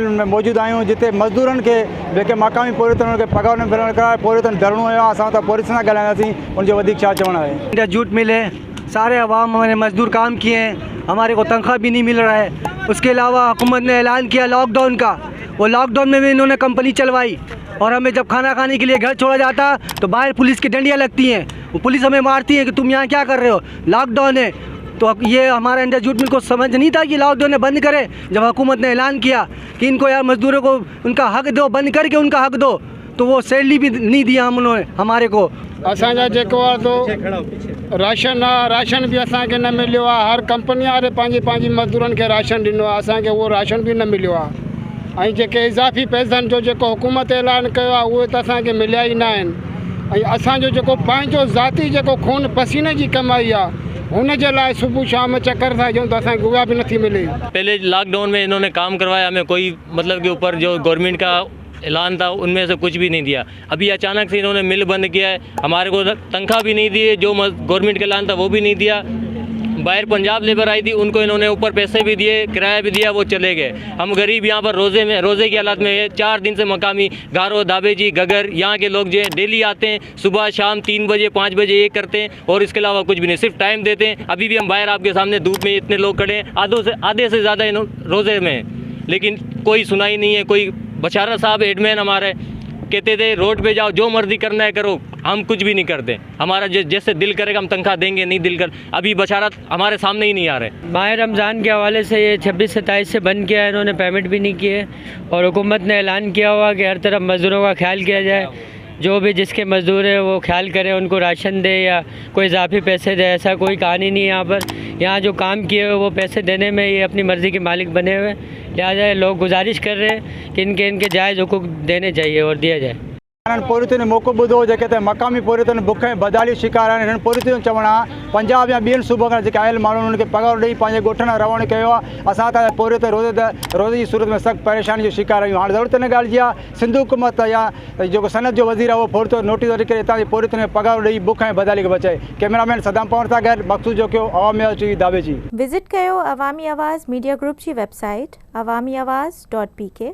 में मौजूद आहियूं जिते मज़दूरनि खे जेके मक़ामी पोरितन खे पगार न मिलण कराए पोरितन धरणो हुयो। असां त पोरिस सां ॻाल्हाईंदासीं, उनजो वधीक छा चवणु आहे। इंडिया जूट मिल है, सारे अवाम हमारे मजदूर काम किए हैं, हमारे को तनख्वाह भी नहीं मिल रहा है। उसके अलावा हुकूमत ने ऐलान किया लॉकडाउन का, वो लॉकडाउन में भी इन्होंने कंपनी चलवाई और हमें जब खाना खाने के लिए घर छोड़ा जाता तो बाहर पुलिस की डंडियाँ लगती हैं, वो पुलिस हमें मारती है कि तुम यहाँ क्या कर रहे हो, लॉकडाउन है। तो ये हमारा इंडिया जूट मिल को समझ नहीं था कि लॉकडाउन बंद करे। जब हुकूमत ने ऐलान किया कि इनको यार मजदूरों को उनका हक दो, बंद करके उनका हक दो, तो वो सैलरी भी नहीं दिया उन्होंने हमारे को। असांजा जेको आहे तो राशन भी असांखे न मिलियो आहे। हर कंपनी वारे पंहिंजी मज़दूरनि खे राशन ॾिनो आहे, असांखे उहो राशन बि न मिलियो आहे। ऐं जेके इज़ाफ़ी पैसनि जो जेको हुकूमत ऐलान कयो आहे उहे त असांखे मिलिया ई न आहिनि। ऐं असांजो जेको पंहिंजो ज़ाती जेको खून पसीने जी कमाई आहे उन जे लाइ सुबुह शाम चक्कर था ॾियूं त असांखे उहा बि नथी मिले। पहले लॉकडाउन में इन्होंने काम करवाया, हमें कोई मतलब के ऊपर जो गवर्नमेंट का ऐलान था उनमें से कुछ भी नहीं दिया। अभी अचानक से इन्होंने मिल बंद किया है, हमारे को तनख्वाह भी नहीं दी है, जो गवर्नमेंट का ऐलान था वो भी नहीं दिया। बाहर पंजाब लेबर आई थी, उनको इन्होंने ऊपर पैसे भी दिए, किराया भी दिया, वो चले गए। हम गरीब यहाँ पर रोज़े की हालत में है। 4 दिन से मकामी गारो, दाबेजी, गगर यहाँ के लोग जो हैं डेली आते हैं, सुबह शाम 3 बजे 5 बजे ये करते हैं और इसके अलावा कुछ भी नहीं, सिर्फ टाइम देते हैं। अभी भी हम बाहर आपके सामने धूप में इतने लोग खड़े हैं, आधे से ज़्यादा रोज़े में हैं, लेकिन कोई सुनाई नहीं है। कोई बशारत साहब हेडमैन हमारे कहते थे रोड पे जाओ, जो मर्जी करना है करो, हम कुछ भी नहीं करते, हमारा जैसे दिल करेगा हम तनख्वाह देंगे, नहीं दिल कर। अभी बशारत हमारे सामने ही नहीं आ रहे। माह रमज़ान के हवाले से ये 26-27 से बंद किया है, इन्होंने पेमेंट भी नहीं किए और हुकूमत ने ऐलान किया हुआ कि हर तरफ मज़दूरों का ख्याल किया जाए, जो भी जिसके मज़दूर है वो ख्याल करे, उनको राशन दे या कोई इजाफी पैसे दे। ऐसा कोई कहानी नहीं है यहाँ पर। यहाँ जो काम किए हुए वो पैसे देने में ये अपनी मर्ज़ी के मालिक बने हुए, लिहाजा लोग गुजारिश कर रहे हैं कि इनके जायज़ हुकूक देने चाहिए और दिया जाए। पोरितुनि मौक़ो ॿुधो जेके त मक़ामी पोरितुनि बुख ऐं बदाली शिकार आहिनि। हिननि पोरितुनि जो चवणु आहे पंजाब या ॿियनि सूबनि खां जेके आयल माण्हू उन्हनि खे पगार ॾेई पंहिंजे ॻोठनि रवण कयो आहे। असां त पोरित रोज़े जी सूरत में सख़्तु परेशानी जो शिकार आहियूं। हाणे ज़रूरत हिन ॻाल्हि जी आहे सिंध हुकूमत या जेको सनत जो वज़ीर आहे उहो फौरी तौर नोटिस वठी करे हितां जी पोरितुनि खे पगार ॾेई बुख ऐं बदाली खे बचाए। कैमरामैन सदाम पवन सां गॾु मक़सूद जोकियो, अवामी आवाज़ TV दाबेजी। विज़िट कयो अवामी आवाज़ मीडिया ग्रुप जी वेबसाइट awamiawaz.pk।